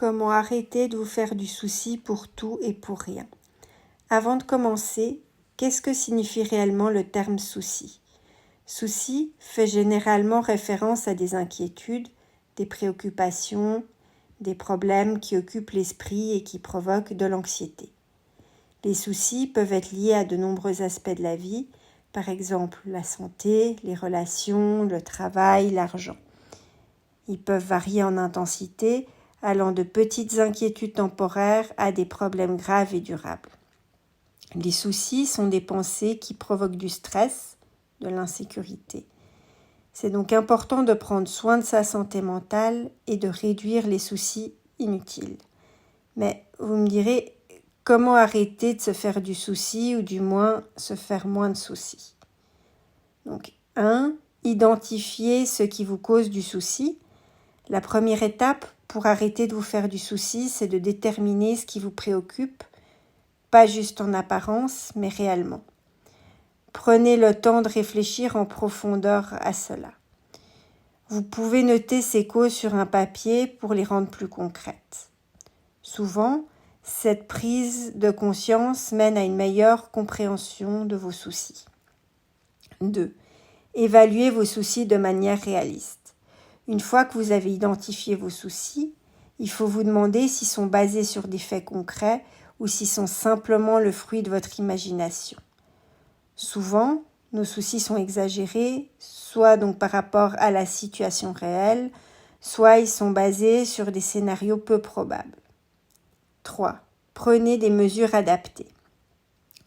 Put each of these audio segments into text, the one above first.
comment arrêter de vous faire du souci pour tout et pour rien. Avant de commencer, qu'est-ce que signifie réellement le terme souci ? Souci fait généralement référence à des inquiétudes, des préoccupations, des problèmes qui occupent l'esprit et qui provoquent de l'anxiété. Les soucis peuvent être liés à de nombreux aspects de la vie, par exemple la santé, les relations, le travail, l'argent. Ils peuvent varier en intensité, allant de petites inquiétudes temporaires à des problèmes graves et durables. Les soucis sont des pensées qui provoquent du stress, de l'insécurité. C'est donc important de prendre soin de sa santé mentale et de réduire les soucis inutiles. Mais vous me direz, comment arrêter de se faire du souci ou du moins se faire moins de soucis ? Donc 1. Identifier ce qui vous cause du souci. La première étape pour arrêter de vous faire du souci, c'est de déterminer ce qui vous préoccupe, pas juste en apparence, mais réellement. Prenez le temps de réfléchir en profondeur à cela. Vous pouvez noter ces causes sur un papier pour les rendre plus concrètes. Souvent, cette prise de conscience mène à une meilleure compréhension de vos soucis. 2. Évaluez vos soucis de manière réaliste. Une fois que vous avez identifié vos soucis, il faut vous demander s'ils sont basés sur des faits concrets ou s'ils sont simplement le fruit de votre imagination. Souvent, nos soucis sont exagérés, soit donc par rapport à la situation réelle, soit ils sont basés sur des scénarios peu probables. 3. Prenez des mesures adaptées.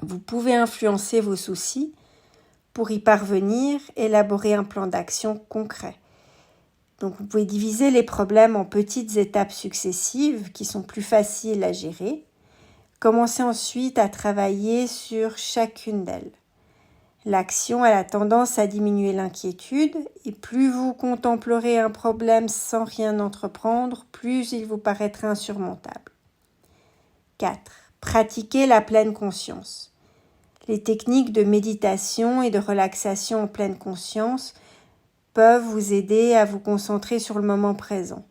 Vous pouvez influencer vos soucis. Pour y parvenir, élaborer un plan d'action concret. Donc vous pouvez diviser les problèmes en petites étapes successives qui sont plus faciles à gérer. Commencez ensuite à travailler sur chacune d'elles. L'action a la tendance à diminuer l'inquiétude et plus vous contemplerez un problème sans rien entreprendre, plus il vous paraîtra insurmontable. 4. Pratiquez la pleine conscience. Les techniques de méditation et de relaxation en pleine conscience peuvent vous aider à vous concentrer sur le moment présent.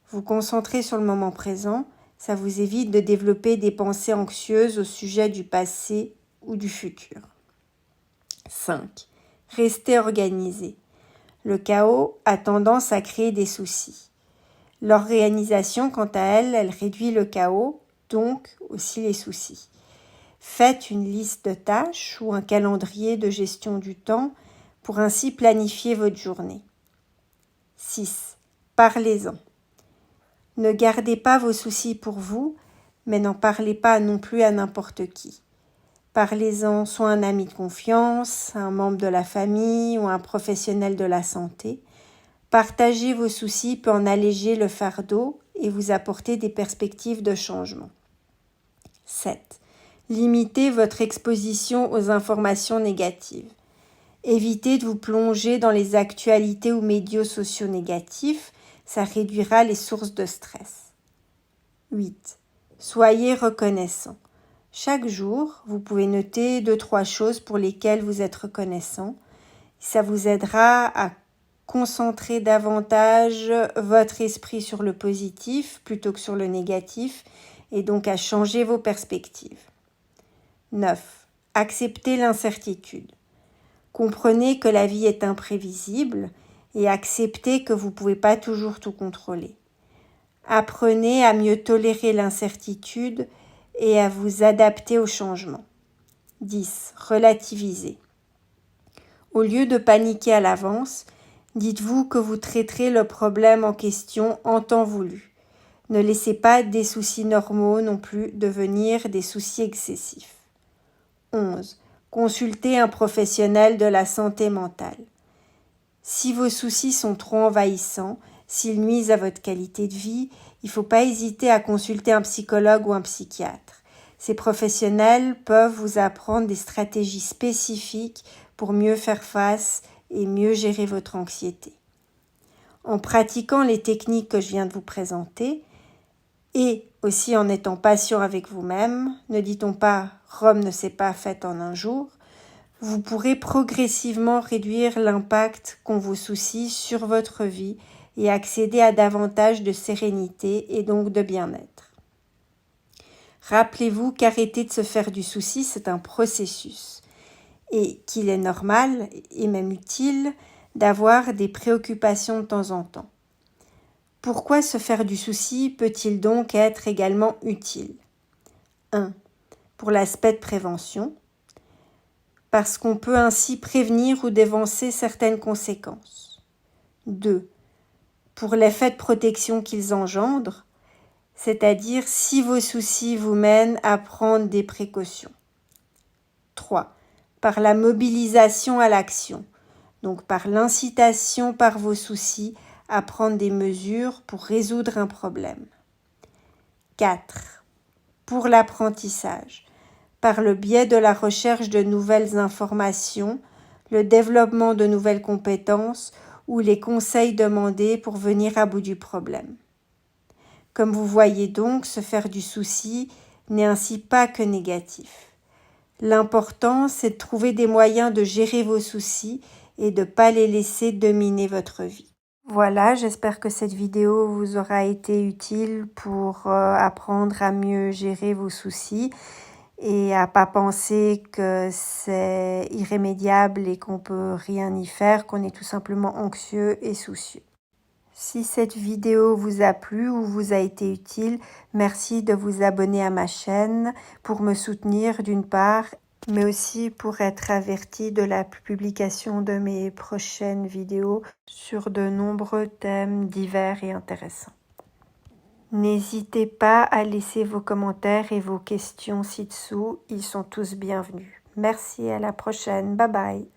Vous concentrer sur le moment présent, ça vous évite de développer des pensées anxieuses au sujet du passé ou du futur. 5. Restez organisé. Le chaos a tendance à créer des soucis. L'organisation, quant à elle, elle réduit le chaos, donc aussi les soucis. Faites une liste de tâches ou un calendrier de gestion du temps pour ainsi planifier votre journée. 6. Parlez-en. Ne gardez pas vos soucis pour vous, mais n'en parlez pas non plus à n'importe qui. Parlez-en soit à un ami de confiance, à un membre de la famille ou à un professionnel de la santé. Partager vos soucis peut en alléger le fardeau et vous apporter des perspectives de changement. 7. Limitez votre exposition aux informations négatives. Évitez de vous plonger dans les actualités ou médias sociaux négatifs, ça réduira les sources de stress. 8. Soyez reconnaissant. Chaque jour, vous pouvez noter 2-3 choses pour lesquelles vous êtes reconnaissant. Ça vous aidera à concentrer davantage votre esprit sur le positif plutôt que sur le négatif et donc à changer vos perspectives. 9. Acceptez l'incertitude. Comprenez que la vie est imprévisible et acceptez que vous ne pouvez pas toujours tout contrôler. Apprenez à mieux tolérer l'incertitude et à vous adapter au changement. 10. Relativisez. Au lieu de paniquer à l'avance, dites-vous que vous traiterez le problème en question en temps voulu. Ne laissez pas des soucis normaux non plus devenir des soucis excessifs. 11. Consultez un professionnel de la santé mentale. Si vos soucis sont trop envahissants, s'ils nuisent à votre qualité de vie, il ne faut pas hésiter à consulter un psychologue ou un psychiatre. Ces professionnels peuvent vous apprendre des stratégies spécifiques pour mieux faire face et mieux gérer votre anxiété. En pratiquant les techniques que je viens de vous présenter, et aussi en étant patient avec vous-même, ne dit-on pas « Rome ne s'est pas faite en un jour », vous pourrez progressivement réduire l'impact qu'ont vos soucis sur votre vie et accéder à davantage de sérénité et donc de bien-être. Rappelez-vous qu'arrêter de se faire du souci, c'est un processus et qu'il est normal et même utile d'avoir des préoccupations de temps en temps. Pourquoi se faire du souci peut-il donc être également utile ? 1. Pour l'aspect de prévention, parce qu'on peut ainsi prévenir ou dévancer certaines conséquences. 2. Pour l'effet de protection qu'ils engendrent, c'est-à-dire si vos soucis vous mènent à prendre des précautions. 3. Par la mobilisation à l'action, donc par l'incitation par vos soucis à prendre des mesures pour résoudre un problème. 4. Pour l'apprentissage, par le biais de la recherche de nouvelles informations, le développement de nouvelles compétences ou les conseils demandés pour venir à bout du problème. Comme vous voyez donc, se faire du souci n'est ainsi pas que négatif. L'important, c'est de trouver des moyens de gérer vos soucis et de ne pas les laisser dominer votre vie. Voilà, j'espère que cette vidéo vous aura été utile pour apprendre à mieux gérer vos soucis et à pas penser que c'est irrémédiable et qu'on peut rien y faire, qu'on est tout simplement anxieux et soucieux. Si cette vidéo vous a plu ou vous a été utile, merci de vous abonner à ma chaîne pour me soutenir d'une part, mais aussi pour être averti de la publication de mes prochaines vidéos sur de nombreux thèmes divers et intéressants. N'hésitez pas à laisser vos commentaires et vos questions ci-dessous, ils sont tous bienvenus. Merci, à la prochaine, bye bye.